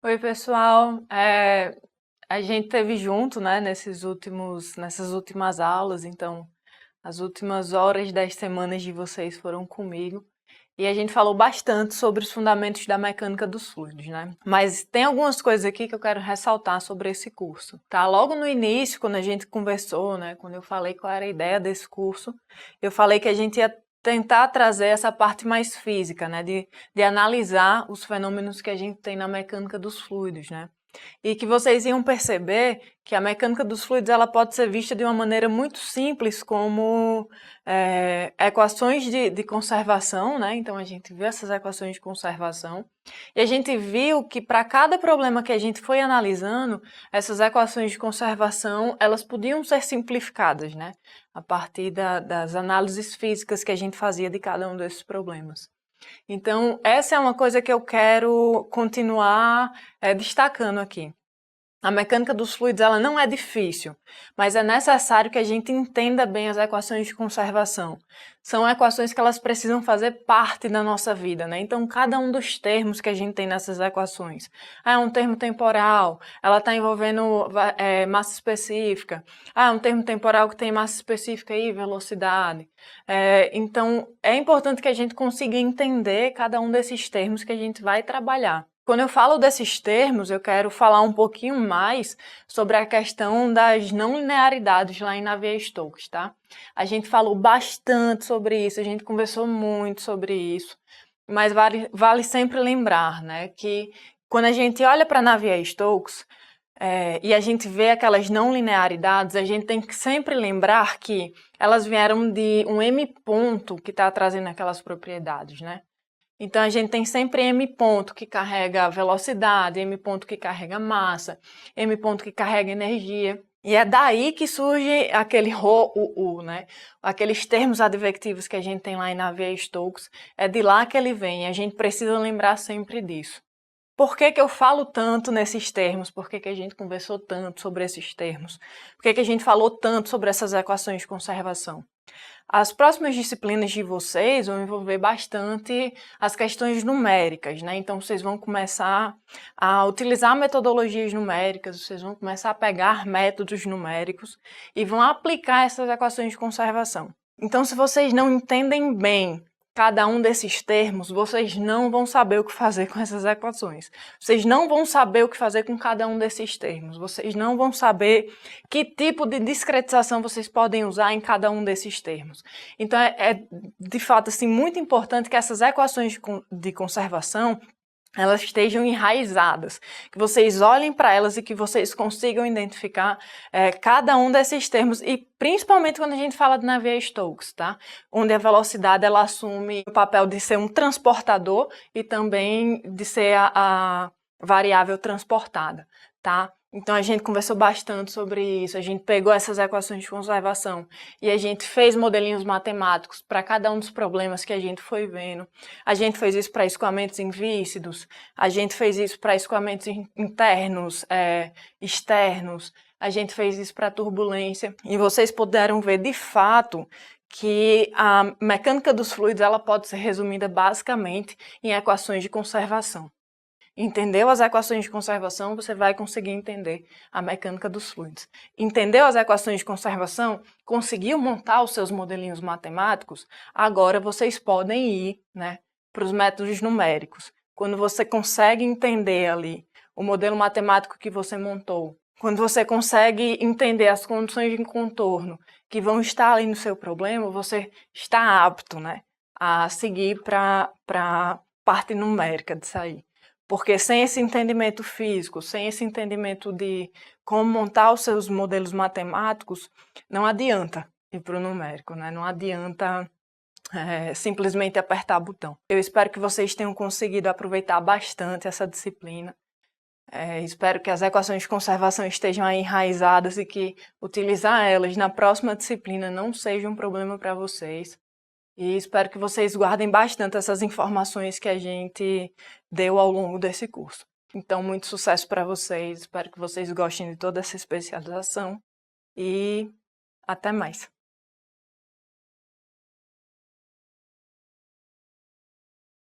Oi, pessoal. A gente teve junto, né, nessas últimas aulas, então as últimas horas das semanas de vocês foram comigo. E a gente falou bastante sobre os fundamentos da mecânica dos fluidos, né? Mas tem algumas coisas aqui que eu quero ressaltar sobre esse curso, tá? Logo no início, quando a gente conversou, né, quando eu falei qual era a ideia desse curso, eu falei que a gente ia tentar trazer essa parte mais física, né, de analisar os fenômenos que a gente tem na mecânica dos fluidos, né? E que vocês iam perceber que a mecânica dos fluidos ela pode ser vista de uma maneira muito simples como equações de conservação, né? Então a gente viu essas equações de conservação e a gente viu que para cada problema que a gente foi analisando, essas equações de conservação elas podiam ser simplificadas, né? A partir das análises físicas que a gente fazia de cada um desses problemas. Então, essa é uma coisa que eu quero continuar destacando aqui. A mecânica dos fluidos ela não é difícil, mas é necessário que a gente entenda bem as equações de conservação. São equações que elas precisam fazer parte da nossa vida, né? Então, cada um dos termos que a gente tem nessas equações. É um termo temporal, ela está envolvendo massa específica. É um termo temporal que tem massa específica e velocidade. Então, é importante que a gente consiga entender cada um desses termos que a gente vai trabalhar. Quando eu falo desses termos, eu quero falar um pouquinho mais sobre a questão das não linearidades lá em Navier-Stokes, tá? A gente falou bastante sobre isso, a gente conversou muito sobre isso, mas vale sempre lembrar, né, que quando a gente olha para Navier-Stokes e a gente vê aquelas não linearidades, a gente tem que sempre lembrar que elas vieram de um M ponto que está trazendo aquelas propriedades, né? Então, a gente tem sempre M ponto que carrega velocidade, M ponto que carrega massa, M ponto que carrega energia. E é daí que surge aquele ρ, U, né? Aqueles termos advectivos que a gente tem lá em Navier-Stokes, é de lá que ele vem, e a gente precisa lembrar sempre disso. Por que eu falo tanto nesses termos? Por que a gente conversou tanto sobre esses termos? Por que a gente falou tanto sobre essas equações de conservação? As próximas disciplinas de vocês vão envolver bastante as questões numéricas, né? Então, vocês vão começar a utilizar metodologias numéricas, vocês vão começar a pegar métodos numéricos e vão aplicar essas equações de conservação. Então, se vocês não entendem bem cada um desses termos, vocês não vão saber o que fazer com essas equações. Vocês não vão saber o que fazer com cada um desses termos. Vocês não vão saber que tipo de discretização vocês podem usar em cada um desses termos. Então, de fato assim, muito importante que essas equações de conservação elas estejam enraizadas, que vocês olhem para elas e que vocês consigam identificar cada um desses termos, e principalmente quando a gente fala de Navier-Stokes, tá? Onde a velocidade ela assume o papel de ser um transportador e também de ser a variável transportada, tá? Então a gente conversou bastante sobre isso, a gente pegou essas equações de conservação e a gente fez modelinhos matemáticos para cada um dos problemas que a gente foi vendo. A gente fez isso para escoamentos invícidos, a gente fez isso para escoamentos internos, externos, a gente fez isso para turbulência. E vocês puderam ver de fato que a mecânica dos fluidos ela pode ser resumida basicamente em equações de conservação. Entendeu as equações de conservação, você vai conseguir entender a mecânica dos fluidos. Entendeu as equações de conservação? Conseguiu montar os seus modelinhos matemáticos? Agora vocês podem ir, né, para os métodos numéricos. Quando você consegue entender ali o modelo matemático que você montou, quando você consegue entender as condições de contorno que vão estar ali no seu problema, você está apto, né, a seguir para a parte numérica disso aí. Porque sem esse entendimento físico, sem esse entendimento de como montar os seus modelos matemáticos, não adianta ir para o numérico, né? Não adianta simplesmente apertar botão. Eu espero que vocês tenham conseguido aproveitar bastante essa disciplina. Espero que as equações de conservação estejam aí enraizadas e que utilizar elas na próxima disciplina não seja um problema para vocês. E espero que vocês guardem bastante essas informações que a gente deu ao longo desse curso. Então, muito sucesso para vocês, espero que vocês gostem de toda essa especialização e até mais!